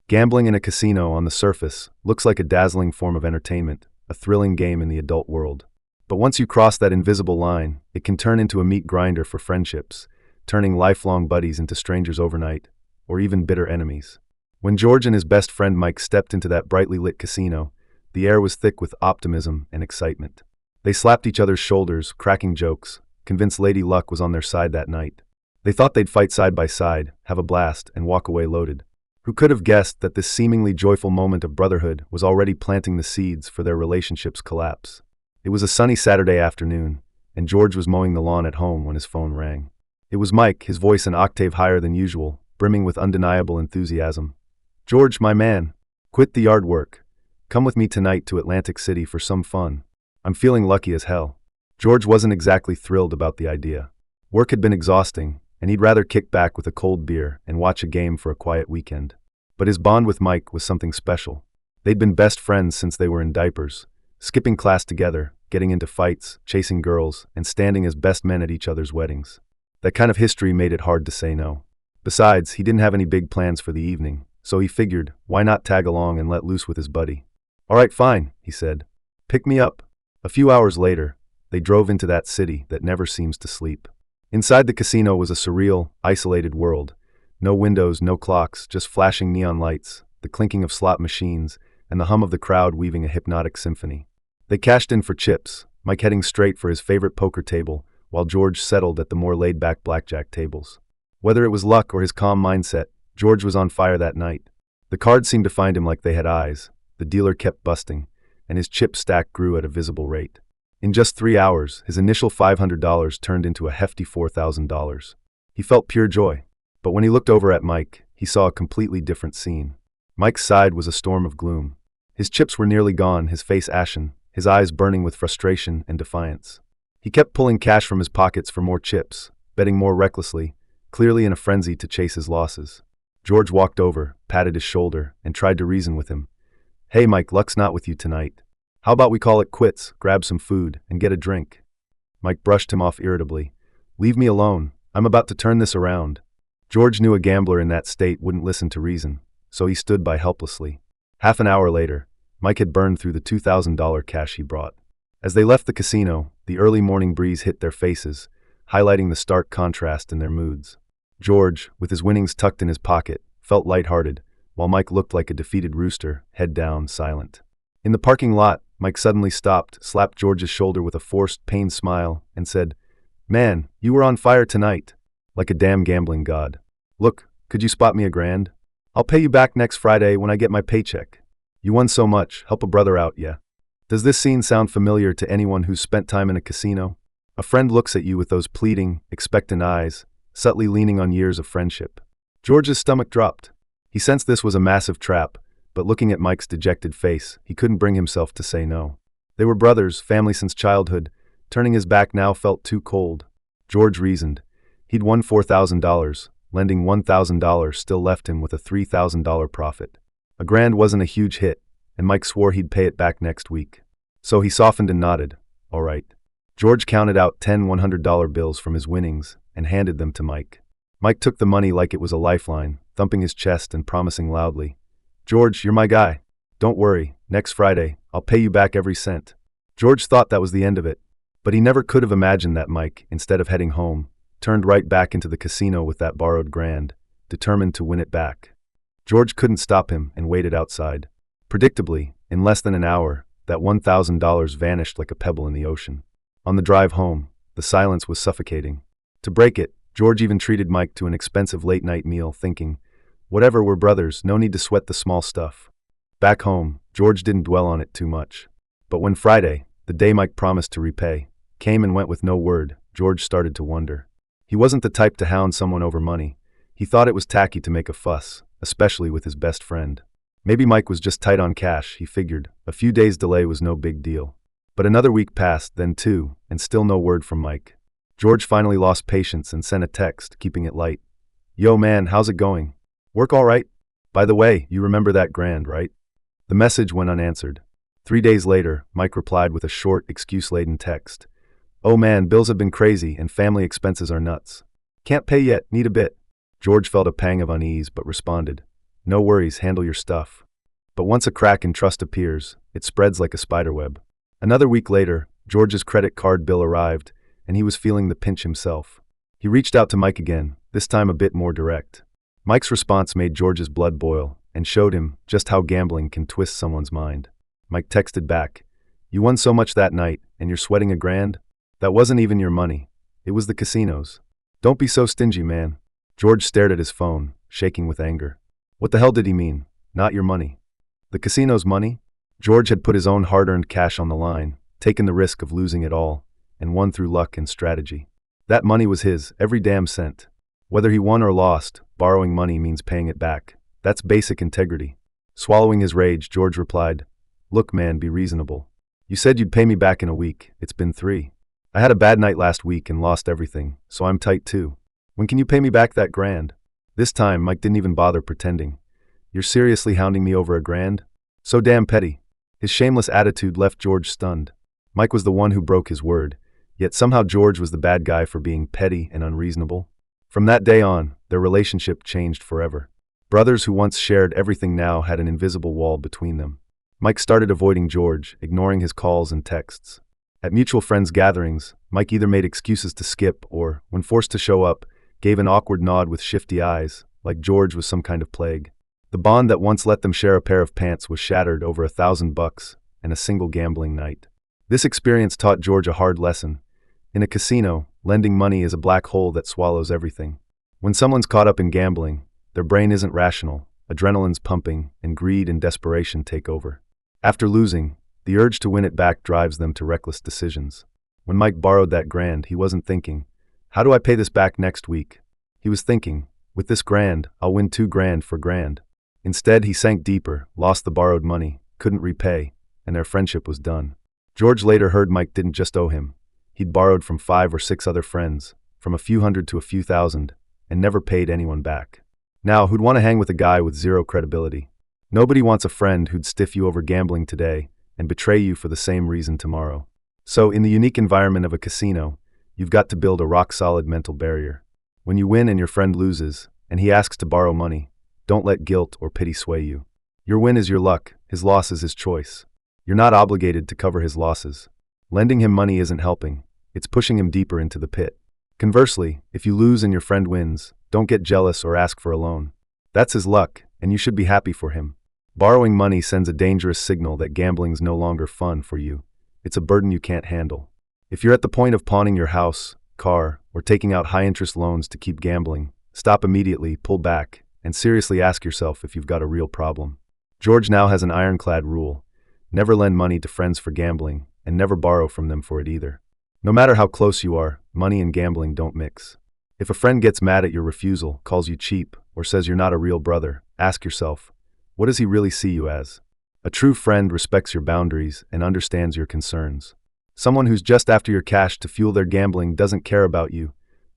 Gambling in a casino on the surface looks like a dazzling form of entertainment, a thrilling game in the adult world. But once you cross that invisible line, it can turn into a meat grinder for friendships, turning lifelong buddies into strangers overnight, or even bitter enemies. When George and his best friend Mike stepped into that brightly lit casino, the air was thick with optimism and excitement. They slapped each other's shoulders, cracking jokes, convinced Lady Luck was on their side that night. They thought they'd fight side by side, have a blast, and walk away loaded. Who could have guessed that this seemingly joyful moment of brotherhood was already planting the seeds for their relationship's collapse? It was a sunny Saturday afternoon, and George was mowing the lawn at home when his phone rang. It was Mike, his voice an octave higher than usual, brimming with undeniable enthusiasm. "George, my man, quit the yard work. Come with me tonight to Atlantic City for some fun. I'm feeling lucky as hell." George wasn't exactly thrilled about the idea. Work had been exhausting, and he'd rather kick back with a cold beer and watch a game for a quiet weekend. But his bond with Mike was something special. They'd been best friends since they were in diapers, skipping class together, getting into fights, chasing girls, and standing as best men at each other's weddings. That kind of history made it hard to say no. Besides, he didn't have any big plans for the evening, so he figured, why not tag along and let loose with his buddy? "All right, fine," he said. "Pick me up." A few hours later, they drove into that city that never seems to sleep. Inside the casino was a surreal, isolated world. No windows, no clocks, just flashing neon lights, the clinking of slot machines, and the hum of the crowd weaving a hypnotic symphony. They cashed in for chips, Mike heading straight for his favorite poker table, while George settled at the more laid-back blackjack tables. Whether it was luck or his calm mindset, George was on fire that night. The cards seemed to find him like they had eyes, the dealer kept busting, and his chip stack grew at a visible rate. In just 3 hours, his initial $500 turned into a hefty $4,000. He felt pure joy. But when he looked over at Mike, he saw a completely different scene. Mike's side was a storm of gloom. His chips were nearly gone, his face ashen, his eyes burning with frustration and defiance. He kept pulling cash from his pockets for more chips, betting more recklessly, clearly in a frenzy to chase his losses. George walked over, patted his shoulder, and tried to reason with him. "Hey Mike, luck's not with you tonight. How about we call it quits, grab some food, and get a drink?" Mike brushed him off irritably. "Leave me alone, I'm about to turn this around." George knew a gambler in that state wouldn't listen to reason, so he stood by helplessly. Half an hour later, Mike had burned through the $2,000 cash he brought. As they left the casino, the early morning breeze hit their faces, highlighting the stark contrast in their moods. George, with his winnings tucked in his pocket, felt lighthearted, while Mike looked like a defeated rooster, head down, silent. In the parking lot, Mike suddenly stopped, slapped George's shoulder with a forced, pained smile, and said, "Man, you were on fire tonight. Like a damn gambling god. Look, could you spot me $1,000? I'll pay you back next Friday when I get my paycheck. You won so much, help a brother out, yeah?" Does this scene sound familiar to anyone who's spent time in a casino? A friend looks at you with those pleading, expectant eyes, subtly leaning on years of friendship. George's stomach dropped. He sensed this was a massive trap, but looking at Mike's dejected face, he couldn't bring himself to say no. They were brothers, family since childhood. Turning his back now felt too cold. George reasoned. He'd won $4,000, lending $1,000 still left him with a $3,000 profit. $1,000 wasn't a huge hit, and Mike swore he'd pay it back next week. So he softened and nodded. "All right." George counted out 10 $100 bills from his winnings and handed them to Mike. Mike took the money like it was a lifeline, thumping his chest and promising loudly, "George, you're my guy. Don't worry, next Friday, I'll pay you back every cent." George thought that was the end of it, but he never could have imagined that Mike, instead of heading home, turned right back into the casino with that borrowed $1,000, determined to win it back. George couldn't stop him and waited outside. Predictably, in less than an hour, that $1,000 vanished like a pebble in the ocean. On the drive home, the silence was suffocating. To break it, George even treated Mike to an expensive late-night meal, thinking, whatever, we're brothers, no need to sweat the small stuff. Back home, George didn't dwell on it too much. But when Friday, the day Mike promised to repay, came and went with no word, George started to wonder. He wasn't the type to hound someone over money. He thought it was tacky to make a fuss, especially with his best friend. Maybe Mike was just tight on cash, he figured. A few days' delay was no big deal. But another week passed, then 2, and still no word from Mike. George finally lost patience and sent a text, keeping it light. "Yo man, how's it going? Work all right? By the way, you remember that $1,000, right?" The message went unanswered. 3 days later, Mike replied with a short, excuse-laden text. "Oh man, bills have been crazy and family expenses are nuts. Can't pay yet, need a bit." George felt a pang of unease but responded, No worries, handle your stuff. But once a crack in trust appears, it spreads like a spiderweb. Another week later, George's credit card bill arrived, and he was feeling the pinch himself. He reached out to Mike again, this time a bit more direct. Mike's response made George's blood boil and showed him just how gambling can twist someone's mind. Mike texted back, "You won so much that night, and you're sweating $1,000? That wasn't even your money. It was the casino's. Don't be so stingy, man." George stared at his phone, shaking with anger. What the hell did he mean? Not your money. The casino's money? George had put his own hard-earned cash on the line, taken the risk of losing it all, and won through luck and strategy. That money was his, every damn cent. Whether he won or lost, borrowing money means paying it back. That's basic integrity. Swallowing his rage, George replied, "Look, man, be reasonable. You said you'd pay me back in a week. It's been 3. I had a bad night last week and lost everything, so I'm tight too. When can you pay me back that $1,000? This time, Mike didn't even bother pretending. You're seriously hounding me over $1,000? So damn petty. His shameless attitude left George stunned. Mike was the one who broke his word, yet somehow George was the bad guy for being petty and unreasonable. From that day on, their relationship changed forever. Brothers who once shared everything now had an invisible wall between them. Mike started avoiding George, ignoring his calls and texts. At mutual friends' gatherings, Mike either made excuses to skip or, when forced to show up, gave an awkward nod with shifty eyes, like George was some kind of plague. The bond that once let them share a pair of pants was shattered over $1,000 and a single gambling night. This experience taught George a hard lesson. In a casino, lending money is a black hole that swallows everything. When someone's caught up in gambling, their brain isn't rational, adrenaline's pumping, and greed and desperation take over. After losing, the urge to win it back drives them to reckless decisions. When Mike borrowed that $1,000, he wasn't thinking, "How do I pay this back next week?" He was thinking, "With this $1,000, I'll win $2,000 for $1,000. Instead, he sank deeper, lost the borrowed money, couldn't repay, and their friendship was done. George later heard Mike didn't just owe him. He'd borrowed from 5 or 6 other friends, from a few hundred to a few thousand, and never paid anyone back. Now, who'd want to hang with a guy with zero credibility? Nobody wants a friend who'd stiff you over gambling today and betray you for the same reason tomorrow. So, in the unique environment of a casino, you've got to build a rock-solid mental barrier. When you win and your friend loses, and he asks to borrow money, don't let guilt or pity sway you. Your win is your luck, his loss is his choice. You're not obligated to cover his losses. Lending him money isn't helping, it's pushing him deeper into the pit. Conversely, if you lose and your friend wins, don't get jealous or ask for a loan. That's his luck, and you should be happy for him. Borrowing money sends a dangerous signal that gambling's no longer fun for you. It's a burden you can't handle. If you're at the point of pawning your house, car, or taking out high-interest loans to keep gambling, stop immediately, pull back, and seriously ask yourself if you've got a real problem. George now has an ironclad rule: never lend money to friends for gambling, and never borrow from them for it either. No matter how close you are, money and gambling don't mix. If a friend gets mad at your refusal, calls you cheap, or says you're not a real brother, ask yourself, what does he really see you as? A true friend respects your boundaries and understands your concerns. Someone who's just after your cash to fuel their gambling doesn't care about you.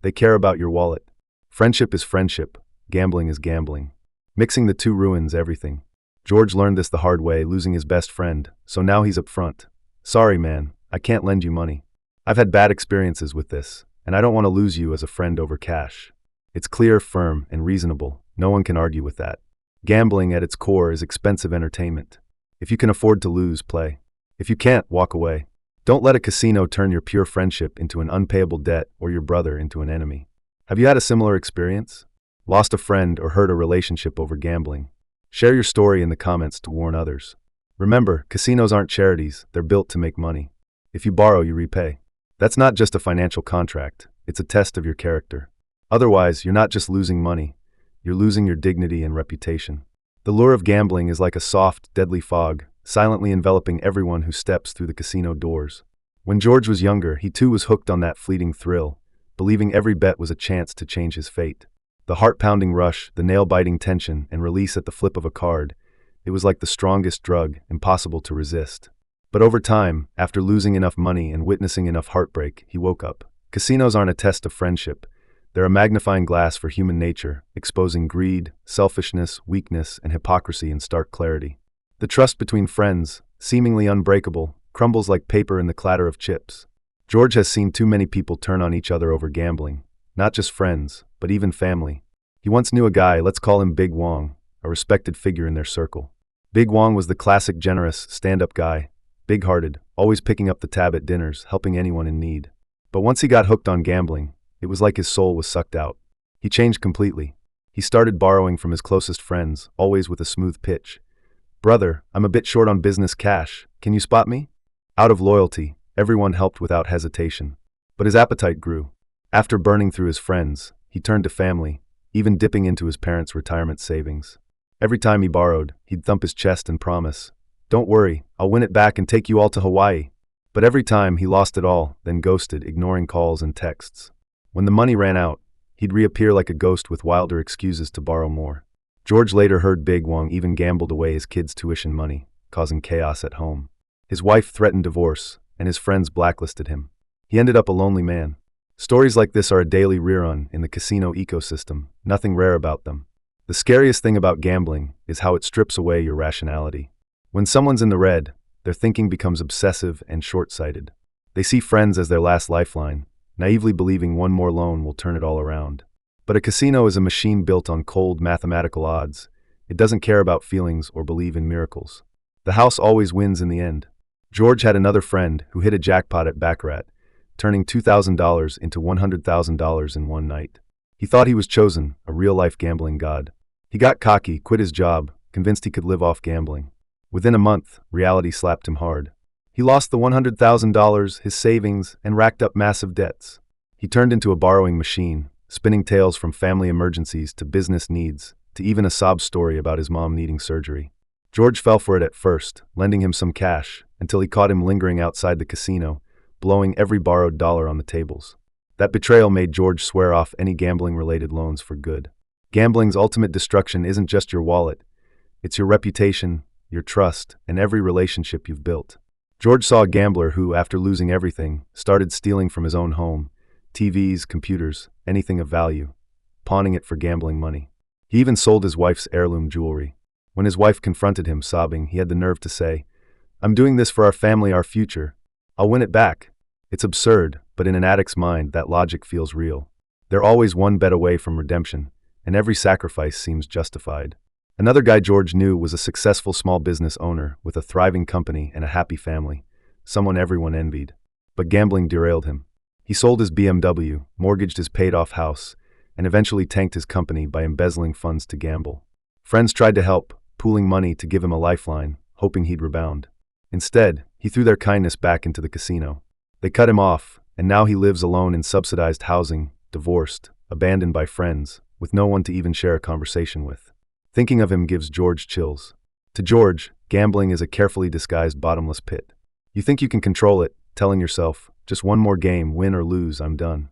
They care about your wallet. Friendship is friendship. Gambling is gambling. Mixing the two ruins everything. George learned this the hard way, losing his best friend, so now he's upfront. Sorry, man, I can't lend you money. I've had bad experiences with this, and I don't want to lose you as a friend over cash. It's clear, firm, and reasonable. No one can argue with that. Gambling at its core is expensive entertainment. If you can afford to lose, play. If you can't, walk away. Don't let a casino turn your pure friendship into an unpayable debt or your brother into an enemy. Have you had a similar experience? Lost a friend or hurt a relationship over gambling? Share your story in the comments to warn others. Remember, casinos aren't charities, they're built to make money. If you borrow, you repay. That's not just a financial contract, it's a test of your character. Otherwise, you're not just losing money, you're losing your dignity and reputation. The lure of gambling is like a soft, deadly fog, silently enveloping everyone who steps through the casino doors. When George was younger, he too was hooked on that fleeting thrill, believing every bet was a chance to change his fate. The heart-pounding rush, the nail-biting tension, and release at the flip of a card, it was like the strongest drug, impossible to resist. But over time, after losing enough money and witnessing enough heartbreak, he woke up. Casinos aren't a test of friendship. They're a magnifying glass for human nature, exposing greed, selfishness, weakness, and hypocrisy in stark clarity. The trust between friends, seemingly unbreakable, crumbles like paper in the clatter of chips. George has seen too many people turn on each other over gambling, not just friends, but even family. He once knew a guy, let's call him Big Wong, a respected figure in their circle. Big Wong was the classic generous, stand-up guy, big-hearted, always picking up the tab at dinners, helping anyone in need. But once he got hooked on gambling, it was like his soul was sucked out. He changed completely. He started borrowing from his closest friends, always with a smooth pitch. "Brother, I'm a bit short on business cash. Can you spot me?" Out of loyalty, everyone helped without hesitation. But his appetite grew. After burning through his friends, he turned to family, even dipping into his parents' retirement savings. Every time he borrowed, he'd thump his chest and promise, "Don't worry, I'll win it back and take you all to Hawaii." But every time he lost it all, then ghosted, ignoring calls and texts. When the money ran out, he'd reappear like a ghost with wilder excuses to borrow more. George later heard Big Wong even gambled away his kids' tuition money, causing chaos at home. His wife threatened divorce, and his friends blacklisted him. He ended up a lonely man. Stories like this are a daily rerun in the casino ecosystem, nothing rare about them. The scariest thing about gambling is how it strips away your rationality. When someone's in the red, their thinking becomes obsessive and short-sighted. They see friends as their last lifeline, naively believing one more loan will turn it all around. But a casino is a machine built on cold mathematical odds. It doesn't care about feelings or believe in miracles. The house always wins in the end. George had another friend who hit a jackpot at Baccarat, turning $2,000 into $100,000 in one night. He thought he was chosen, a real-life gambling god. He got cocky, quit his job, convinced he could live off gambling. Within a month, reality slapped him hard. He lost the $100,000, his savings, and racked up massive debts. He turned into a borrowing machine, spinning tales from family emergencies to business needs, to even a sob story about his mom needing surgery. George fell for it at first, lending him some cash, until he caught him lingering outside the casino, blowing every borrowed dollar on the tables. That betrayal made George swear off any gambling-related loans for good. Gambling's ultimate destruction isn't just your wallet. It's your reputation, your trust, and every relationship you've built. George saw a gambler who, after losing everything, started stealing from his own home, TVs, computers, anything of value, pawning it for gambling money. He even sold his wife's heirloom jewelry. When his wife confronted him, sobbing, he had the nerve to say, "I'm doing this for our family, our future. I'll win it back." It's absurd, but in an addict's mind, that logic feels real. They're always one bet away from redemption, and every sacrifice seems justified. Another guy George knew was a successful small business owner with a thriving company and a happy family, someone everyone envied. But gambling derailed him. He sold his BMW, mortgaged his paid-off house, and eventually tanked his company by embezzling funds to gamble. Friends tried to help, pooling money to give him a lifeline, hoping he'd rebound. Instead, he threw their kindness back into the casino. They cut him off, and now he lives alone in subsidized housing, divorced, abandoned by friends, with no one to even share a conversation with. Thinking of him gives George chills. To George, gambling is a carefully disguised bottomless pit. You think you can control it, telling yourself, "Just one more game, win or lose, I'm done."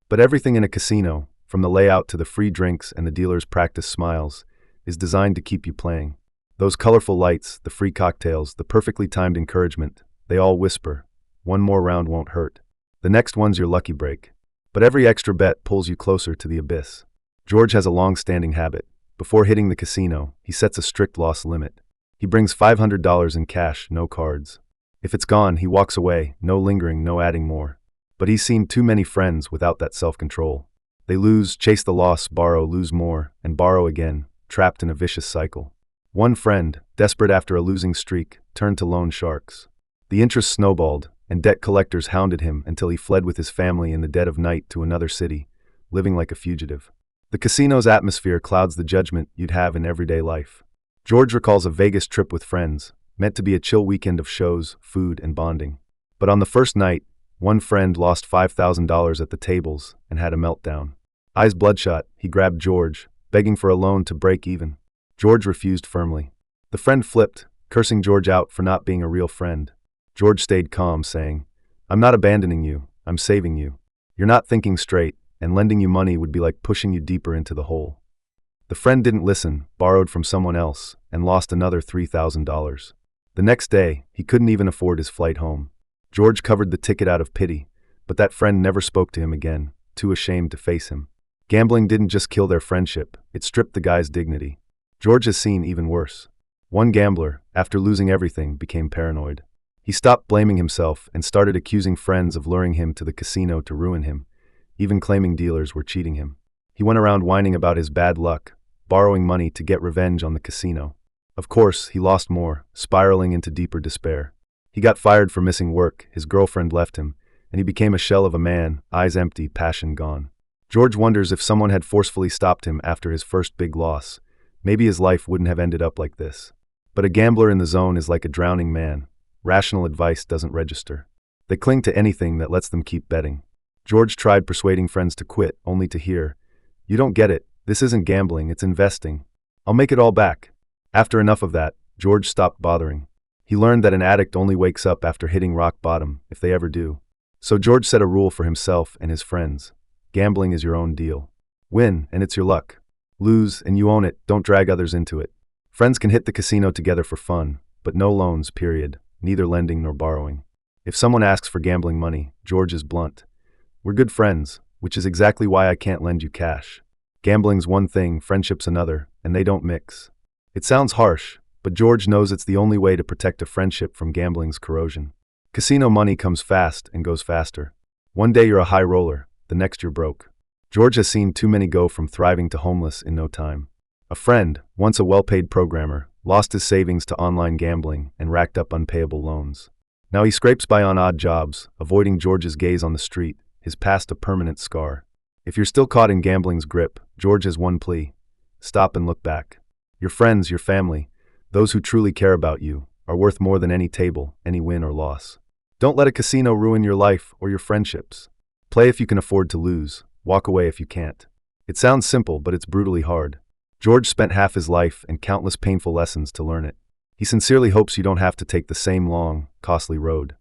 But everything in a casino, from the layout to the free drinks and the dealer's practice smiles, is designed to keep you playing. Those colorful lights, the free cocktails, the perfectly timed encouragement, they all whisper, "One more round won't hurt. The next one's your lucky break." But every extra bet pulls you closer to the abyss. George has a long-standing habit. Before hitting the casino, he sets a strict loss limit. He brings $500 in cash, no cards. If it's gone, he walks away, no lingering, no adding more. But he's seen too many friends without that self-control. They lose, chase the loss, borrow, lose more, and borrow again, trapped in a vicious cycle. One friend, desperate after a losing streak, turned to loan sharks. The interest snowballed, and debt collectors hounded him until he fled with his family in the dead of night to another city, living like a fugitive. The casino's atmosphere clouds the judgment you'd have in everyday life. George recalls a Vegas trip with friends, meant to be a chill weekend of shows, food, and bonding. But on the first night, one friend lost $5,000 at the tables and had a meltdown. Eyes bloodshot, he grabbed George, begging for a loan to break even. George refused firmly. The friend flipped, cursing George out for not being a real friend. George stayed calm, saying, "I'm not abandoning you, I'm saving you. You're not thinking straight, and lending you money would be like pushing you deeper into the hole." The friend didn't listen, borrowed from someone else, and lost another $3,000. The next day, he couldn't even afford his flight home. George covered the ticket out of pity, but that friend never spoke to him again, too ashamed to face him. Gambling didn't just kill their friendship, it stripped the guy's dignity. George has seen even worse. One gambler, after losing everything, became paranoid. He stopped blaming himself and started accusing friends of luring him to the casino to ruin him, even claiming dealers were cheating him. He went around whining about his bad luck, borrowing money to get revenge on the casino. Of course, he lost more, spiraling into deeper despair. He got fired for missing work, his girlfriend left him, and he became a shell of a man, eyes empty, passion gone. George wonders if someone had forcefully stopped him after his first big loss. Maybe his life wouldn't have ended up like this. But a gambler in the zone is like a drowning man. Rational advice doesn't register. They cling to anything that lets them keep betting. George tried persuading friends to quit, only to hear, "You don't get it. This isn't gambling, it's investing. I'll make it all back." After enough of that, George stopped bothering. He learned that an addict only wakes up after hitting rock bottom, if they ever do. So George set a rule for himself and his friends. Gambling is your own deal. Win, and it's your luck. Lose, and you own it, don't drag others into it. Friends can hit the casino together for fun, but no loans, period, neither lending nor borrowing. If someone asks for gambling money, George is blunt. "We're good friends, which is exactly why I can't lend you cash. Gambling's one thing, friendship's another, and they don't mix." It sounds harsh, but George knows it's the only way to protect a friendship from gambling's corrosion. Casino money comes fast and goes faster. One day you're a high roller, the next you're broke. George has seen too many go from thriving to homeless in no time. A friend, once a well-paid programmer, lost his savings to online gambling and racked up unpayable loans. Now he scrapes by on odd jobs, avoiding George's gaze on the street, his past a permanent scar. If you're still caught in gambling's grip, George has one plea. Stop and look back. Your friends, your family, those who truly care about you, are worth more than any table, any win or loss. Don't let a casino ruin your life or your friendships. Play if you can afford to lose, walk away if you can't. It sounds simple, but it's brutally hard. George spent half his life and countless painful lessons to learn it. He sincerely hopes you don't have to take the same long, costly road.